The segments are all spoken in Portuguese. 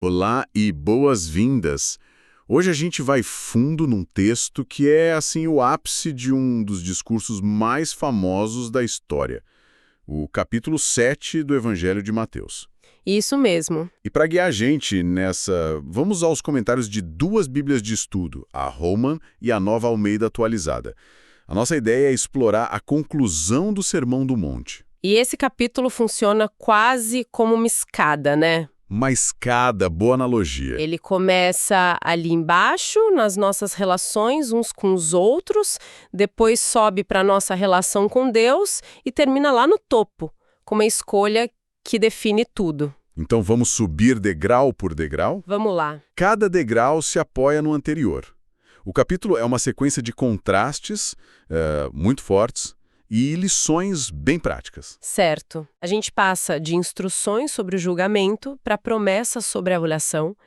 Olá e boas-vindas. Hoje a gente vai fundo num texto que é, assim, o ápice de um dos discursos mais famosos da história, o capítulo 7 do Evangelho de Mateus. Isso mesmo. E para guiar a gente nessa, vamos aos comentários de duas Bíblias de estudo, a Holman e a Nova Almeida Atualizada. A nossa ideia é explorar a conclusão do Sermão do Monte. E esse capítulo funciona quase como uma escada, né? Uma escada, boa analogia. Ele começa ali embaixo, nas nossas relações uns com os outros, depois sobe para a nossa relação com Deus e termina lá no topo, com uma escolha que define tudo. Então vamos subir degrau por degrau? Vamos lá. Cada degrau se apoia no anterior. O capítulo é uma sequência de contrastes muito fortes e lições bem práticas. Certo. A gente passa de instruções sobre o julgamento para promessas sobre a avaliação,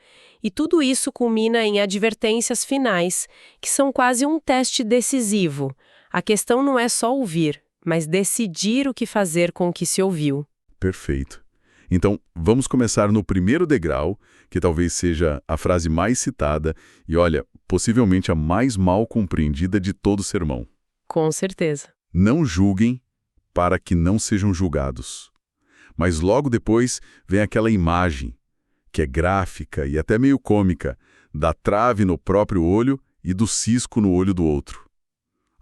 e tudo isso culmina em advertências finais, que são quase um teste decisivo. A questão não é só ouvir, mas decidir o que fazer com o que se ouviu. Perfeito. Então, vamos começar no primeiro degrau, que talvez seja a frase mais citada e, olha, possivelmente a mais mal compreendida de todo o sermão. Com certeza. Não julguem para que não sejam julgados. Mas logo depois vem aquela imagem, que é gráfica e até meio cômica, da trave no próprio olho e do cisco no olho do outro.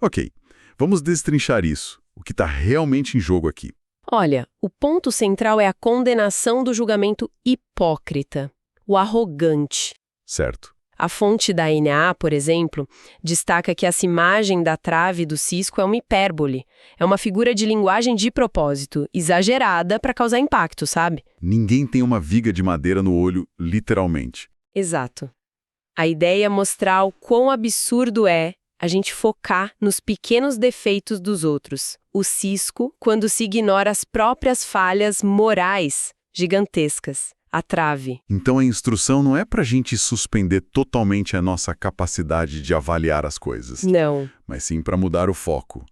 Ok, vamos destrinchar isso, o que está realmente em jogo aqui. Olha, o ponto central é a condenação do julgamento hipócrita, o arrogante. Certo. A fonte da NAA, por exemplo, destaca que essa imagem da trave e do cisco é uma hipérbole. É uma figura de linguagem de propósito, exagerada para causar impacto, sabe? Ninguém tem uma viga de madeira no olho, literalmente. Exato. A ideia é mostrar o quão absurdo é a gente focar nos pequenos defeitos dos outros. O cisco, quando se ignora as próprias falhas morais gigantescas. A trave. Então a instrução não é para a gente suspender totalmente a nossa capacidade de avaliar as coisas. Não. Mas sim para mudar o foco.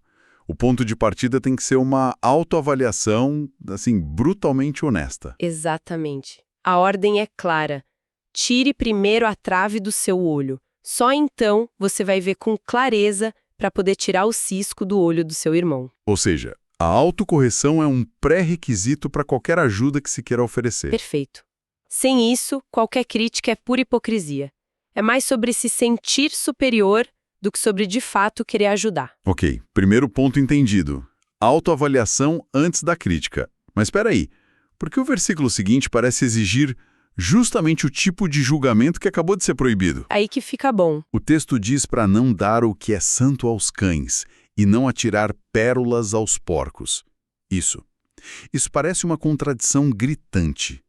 O ponto de partida tem que ser uma autoavaliação, assim, brutalmente honesta. Exatamente. A ordem é clara. Tire primeiro a trave do seu olho. Só então você vai ver com clareza para poder tirar o cisco do olho do seu irmão. Ou seja, a autocorreção é um pré-requisito para qualquer ajuda que se queira oferecer. Perfeito. Sem isso, qualquer crítica é pura hipocrisia. É mais sobre se sentir superior do que sobre de fato querer ajudar. Ok, primeiro ponto entendido. Autoavaliação antes da crítica. Mas espera aí, por que o versículo seguinte parece exigir justamente o tipo de julgamento que acabou de ser proibido? Aí que fica bom. O texto diz para não dar o que é santo aos cães e não atirar pérolas aos porcos. Isso parece uma contradição gritante.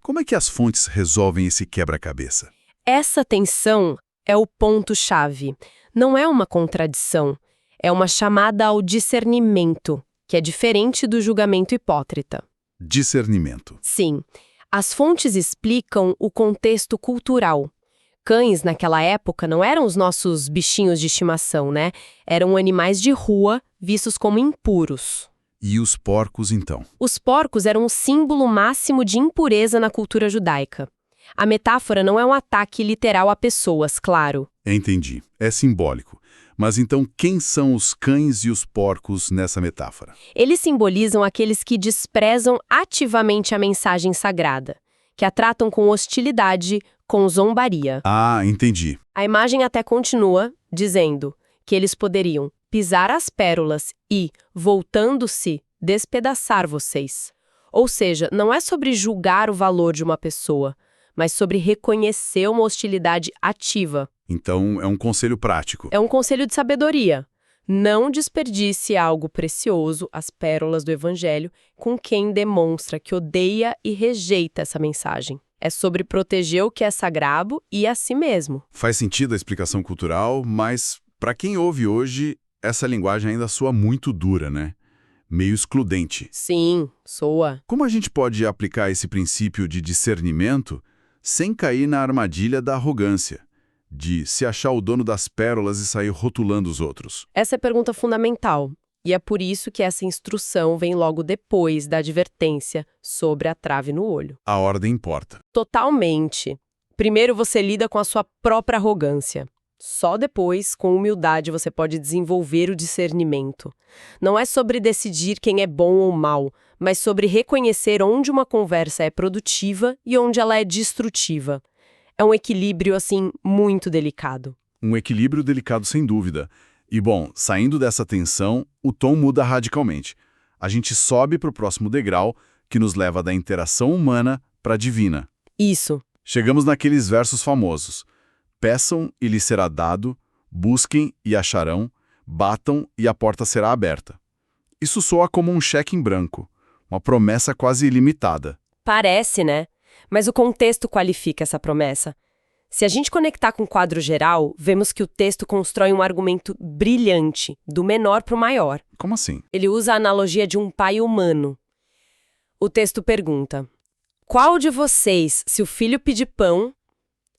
Como é que as fontes resolvem esse quebra-cabeça? Essa tensão é o ponto-chave. Não é uma contradição, é uma chamada ao discernimento, que é diferente do julgamento hipócrita. Discernimento. Sim, as fontes explicam o contexto cultural. Cães, naquela época, não eram os nossos bichinhos de estimação, né? Eram animais de rua, vistos como impuros. E os porcos, então? Os porcos eram um símbolo máximo de impureza na cultura judaica. A metáfora não é um ataque literal a pessoas, claro. Entendi. É simbólico. Mas então quem são os cães e os porcos nessa metáfora? Eles simbolizam aqueles que desprezam ativamente a mensagem sagrada, que a tratam com hostilidade, com zombaria. Ah, entendi. A imagem até continua dizendo que eles poderiam pisar as pérolas e, voltando-se, despedaçar vocês. Ou seja, não é sobre julgar o valor de uma pessoa, mas sobre reconhecer uma hostilidade ativa. Então é um conselho prático. É um conselho de sabedoria. Não desperdice algo precioso, as pérolas do Evangelho, com quem demonstra que odeia e rejeita essa mensagem. É sobre proteger o que é sagrado e a si mesmo. Faz sentido a explicação cultural, mas para quem ouve hoje, essa linguagem ainda soa muito dura, né? Meio excludente. Sim, soa. Como a gente pode aplicar esse princípio de discernimento sem cair na armadilha da arrogância, de se achar o dono das pérolas e sair rotulando os outros? Essa é a pergunta fundamental. E é por isso que essa instrução vem logo depois da advertência sobre a trave no olho. A ordem importa. Totalmente. Primeiro você lida com a sua própria arrogância. Só depois, com humildade, você pode desenvolver o discernimento. Não é sobre decidir quem é bom ou mal, mas sobre reconhecer onde uma conversa é produtiva e onde ela é destrutiva. É um equilíbrio, assim, muito delicado. Um equilíbrio delicado, sem dúvida. E, bom, saindo dessa tensão, o tom muda radicalmente. A gente sobe para o próximo degrau, que nos leva da interação humana para a divina. Isso. Chegamos naqueles versos famosos. Peçam e lhes será dado, busquem e acharão, batam e a porta será aberta. Isso soa como um cheque em branco, uma promessa quase ilimitada. Parece, né? Mas o contexto qualifica essa promessa. Se a gente conectar com o quadro geral, vemos que o texto constrói um argumento brilhante, do menor para o maior. Como assim? Ele usa a analogia de um pai humano. O texto pergunta: qual de vocês, se o filho pedir pão,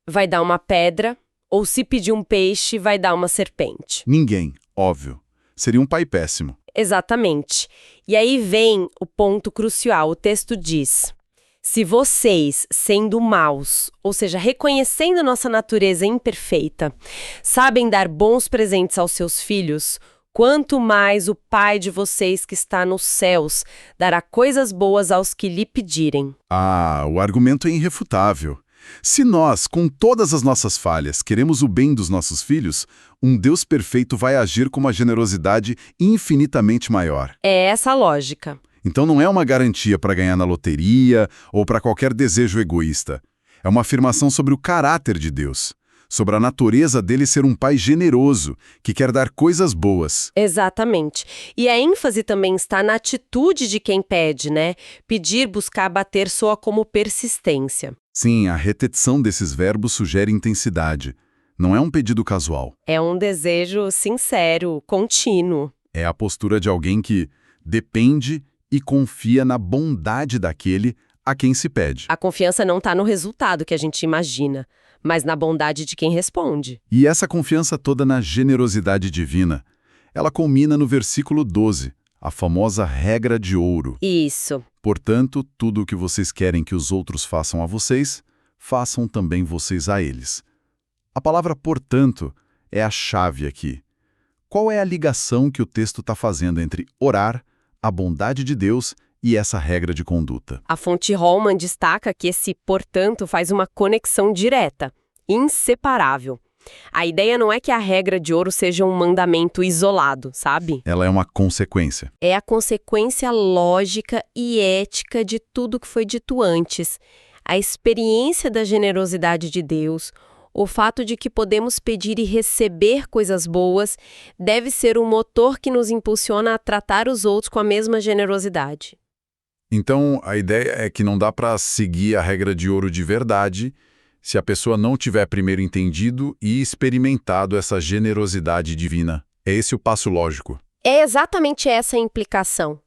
vai dar uma pedra, ou se pedir um peixe, vai dar uma serpente? Ninguém, óbvio. Seria um pai péssimo. Exatamente. E aí vem o ponto crucial. O texto diz: se vocês, sendo maus, ou seja, reconhecendo nossa natureza imperfeita, sabem dar bons presentes aos seus filhos, quanto mais o Pai de vocês que está nos céus dará coisas boas aos que lhe pedirem. Ah, o argumento é irrefutável. Se nós, com todas as nossas falhas, queremos o bem dos nossos filhos, um Deus perfeito vai agir com uma generosidade infinitamente maior. É essa a lógica. Então não é uma garantia para ganhar na loteria ou para qualquer desejo egoísta. É uma afirmação sobre o caráter de Deus, sobre a natureza dele ser um pai generoso, que quer dar coisas boas. Exatamente. E a ênfase também está na atitude de quem pede, né? Pedir, buscar, bater soa como persistência. Sim, a repetição desses verbos sugere intensidade. Não é um pedido casual. É um desejo sincero, contínuo. É a postura de alguém que depende e confia na bondade daquele a quem se pede. A confiança não está no resultado que a gente imagina, mas na bondade de quem responde. E essa confiança toda na generosidade divina, ela culmina no versículo 12, a famosa regra de ouro. Isso. Portanto, tudo o que vocês querem que os outros façam a vocês, façam também vocês a eles. A palavra portanto é a chave aqui. Qual é a ligação que o texto está fazendo entre orar, a bondade de Deus e essa regra de conduta? A fonte Holman destaca que esse portanto faz uma conexão direta, inseparável. A ideia não é que a regra de ouro seja um mandamento isolado, sabe? Ela é uma consequência. É a consequência lógica e ética de tudo que foi dito antes. A experiência da generosidade de Deus, o fato de que podemos pedir e receber coisas boas, deve ser um motor que nos impulsiona a tratar os outros com a mesma generosidade. Então, a ideia é que não dá para seguir a regra de ouro de verdade se a pessoa não tiver primeiro entendido e experimentado essa generosidade divina. É esse o passo lógico. É exatamente essa a implicação.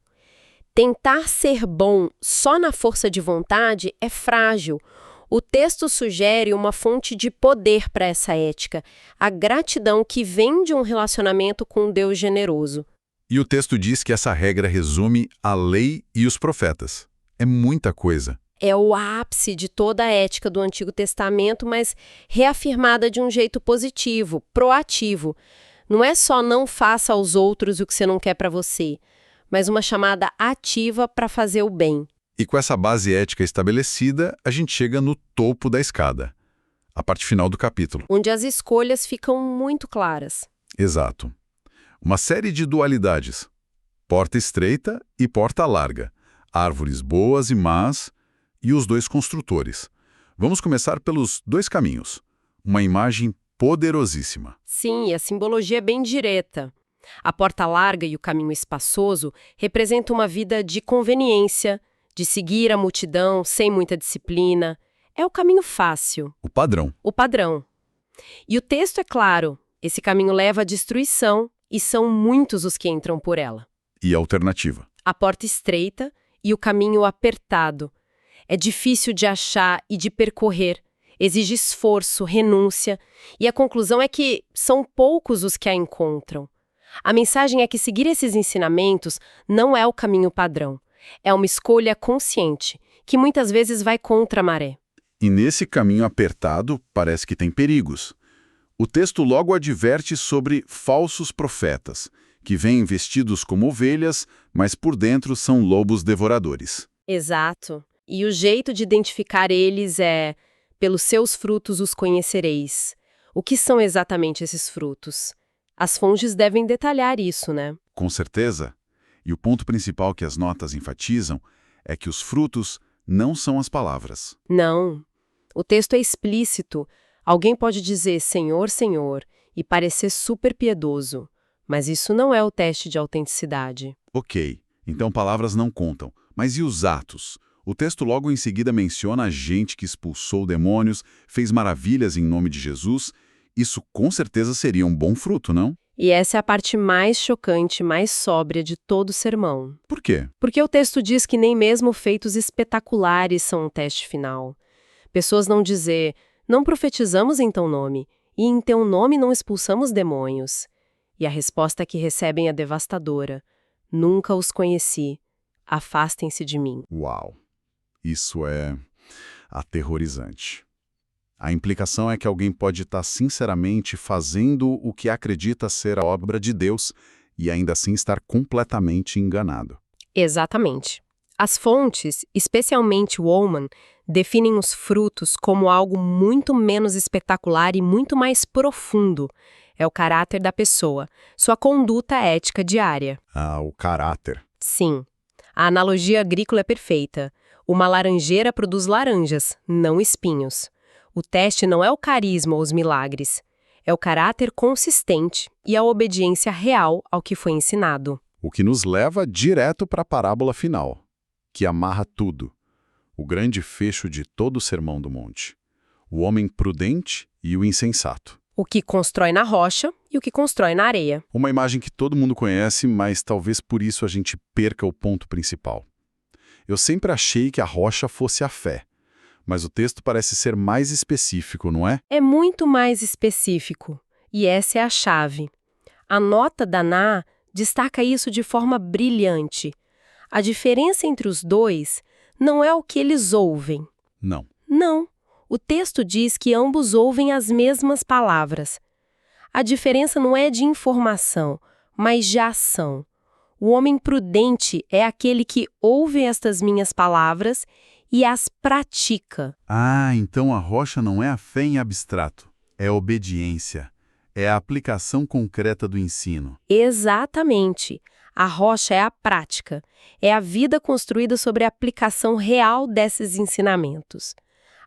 Tentar ser bom só na força de vontade é frágil. O texto sugere uma fonte de poder para essa ética, a gratidão que vem de um relacionamento com um Deus generoso. E o texto diz que essa regra resume a lei e os profetas. É muita coisa. É o ápice de toda a ética do Antigo Testamento, mas reafirmada de um jeito positivo, proativo. Não é só não faça aos outros o que você não quer para você, mas uma chamada ativa para fazer o bem. E com essa base ética estabelecida, a gente chega no topo da escada, a parte final do capítulo. Onde as escolhas ficam muito claras. Exato. Uma série de dualidades. Porta estreita e porta larga. Árvores boas e más e os dois construtores. Vamos começar pelos dois caminhos. Uma imagem poderosíssima. Sim, a simbologia é bem direta. A porta larga e o caminho espaçoso representam uma vida de conveniência, de seguir a multidão sem muita disciplina. É o caminho fácil. O padrão. O padrão. E o texto é claro, esse caminho leva à destruição e são muitos os que entram por ela. E a alternativa? A porta estreita e o caminho apertado. É difícil de achar e de percorrer, exige esforço, renúncia, e a conclusão é que são poucos os que a encontram. A mensagem é que seguir esses ensinamentos não é o caminho padrão. É uma escolha consciente, que muitas vezes vai contra a maré. E nesse caminho apertado, parece que tem perigos. O texto logo adverte sobre falsos profetas, que vêm vestidos como ovelhas, mas por dentro são lobos devoradores. Exato. E o jeito de identificar eles é: pelos seus frutos os conhecereis. O que são exatamente esses frutos? As fontes devem detalhar isso, né? Com certeza. E o ponto principal que as notas enfatizam é que os frutos não são as palavras. Não. O texto é explícito. Alguém pode dizer Senhor, Senhor e parecer super piedoso, mas isso não é o teste de autenticidade. Ok, então palavras não contam. Mas e os atos? O texto logo em seguida menciona a gente que expulsou demônios, fez maravilhas em nome de Jesus. Isso com certeza seria um bom fruto, não? E essa é a parte mais chocante, mais sóbria de todo o sermão. Por quê? Porque o texto diz que nem mesmo feitos espetaculares são um teste final. Pessoas não dizer, não profetizamos em teu nome, e em teu nome não expulsamos demônios. E a resposta que recebem é devastadora. Nunca os conheci. Afastem-se de mim. Uau! Isso é aterrorizante. A implicação é que alguém pode estar sinceramente fazendo o que acredita ser a obra de Deus e ainda assim estar completamente enganado. Exatamente. As fontes, especialmente o Ullmann, definem os frutos como algo muito menos espetacular e muito mais profundo. É o caráter da pessoa, sua conduta ética diária. Ah, o caráter. Sim. A analogia agrícola é perfeita. Uma laranjeira produz laranjas, não espinhos. O teste não é o carisma ou os milagres. É o caráter consistente e a obediência real ao que foi ensinado. O que nos leva direto para a parábola final, que amarra tudo. O grande fecho de todo o Sermão do Monte. O homem prudente e o insensato. O que constrói na rocha e o que constrói na areia. Uma imagem que todo mundo conhece, mas talvez por isso a gente perca o ponto principal. Eu sempre achei que a rocha fosse a fé, mas o texto parece ser mais específico, não é? É muito mais específico, e essa é a chave. A nota da Ná destaca isso de forma brilhante. A diferença entre os dois não é o que eles ouvem. Não. Não. O texto diz que ambos ouvem as mesmas palavras. A diferença não é de informação, mas de ação. O homem prudente é aquele que ouve estas minhas palavras e as pratica. Ah, então a rocha não é a fé em abstrato, é a obediência, é a aplicação concreta do ensino. Exatamente. A rocha é a prática, é a vida construída sobre a aplicação real desses ensinamentos.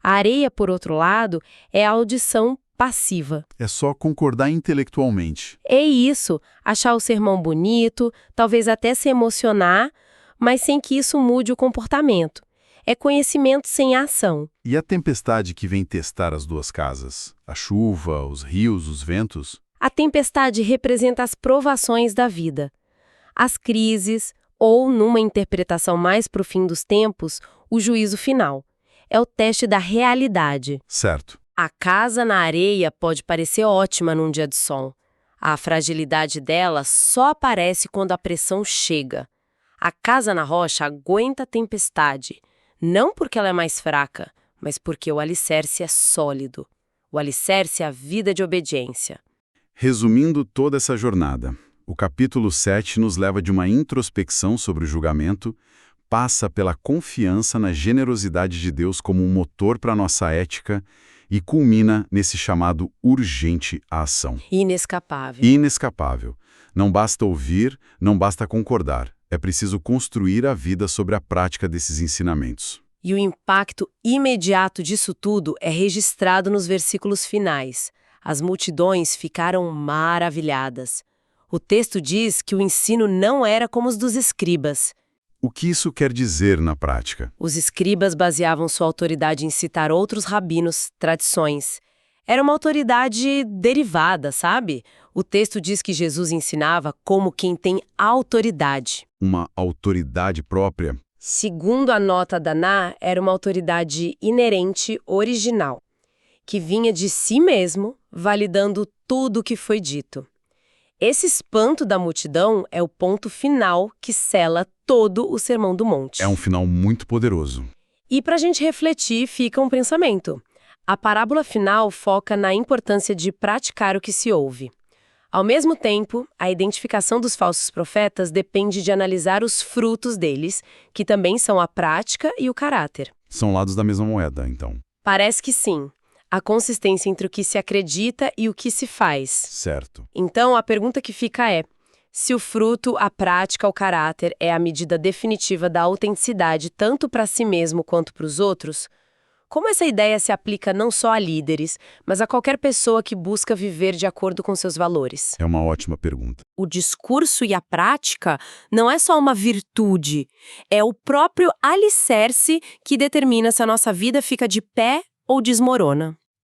A areia, por outro lado, é a audição passiva. É só concordar intelectualmente. É isso, achar o sermão bonito, talvez até se emocionar, mas sem que isso mude o comportamento. É conhecimento sem ação. E a tempestade que vem testar as duas casas? A chuva, os rios, os ventos? A tempestade representa as provações da vida. As crises, ou, numa interpretação mais para o fim dos tempos, o juízo final. É o teste da realidade. Certo. A casa na areia pode parecer ótima num dia de sol. A fragilidade dela só aparece quando a pressão chega. A casa na rocha aguenta a tempestade, não porque ela é mais fraca, mas porque o alicerce é sólido. O alicerce é a vida de obediência. Resumindo toda essa jornada, o capítulo 7 nos leva de uma introspecção sobre o julgamento, passa pela confiança na generosidade de Deus como um motor para a nossa ética e culmina nesse chamado urgente à ação. Inescapável. Inescapável. Não basta ouvir, não basta concordar. É preciso construir a vida sobre a prática desses ensinamentos. E o impacto imediato disso tudo é registrado nos versículos finais. As multidões ficaram maravilhadas. O texto diz que o ensino não era como os dos escribas. O que isso quer dizer na prática? Os escribas baseavam sua autoridade em citar outros rabinos, tradições. Era uma autoridade derivada, sabe? O texto diz que Jesus ensinava como quem tem autoridade. Uma autoridade própria? Segundo a nota da Ná, era uma autoridade inerente, original, que vinha de si mesmo, validando tudo o que foi dito. Esse espanto da multidão é o ponto final que sela todo o Sermão do Monte. É um final muito poderoso. E para a gente refletir, fica um pensamento. A parábola final foca na importância de praticar o que se ouve. Ao mesmo tempo, a identificação dos falsos profetas depende de analisar os frutos deles, que também são a prática e o caráter. São lados da mesma moeda, então. Parece que sim. A consistência entre o que se acredita e o que se faz. Certo. Então, a pergunta que fica é: se o fruto, a prática, o caráter é a medida definitiva da autenticidade tanto para si mesmo quanto para os outros, como essa ideia se aplica não só a líderes, mas a qualquer pessoa que busca viver de acordo com seus valores? É uma ótima pergunta. O discurso e a prática não é só uma virtude, é o próprio alicerce que determina se a nossa vida fica de pé ou desmorona.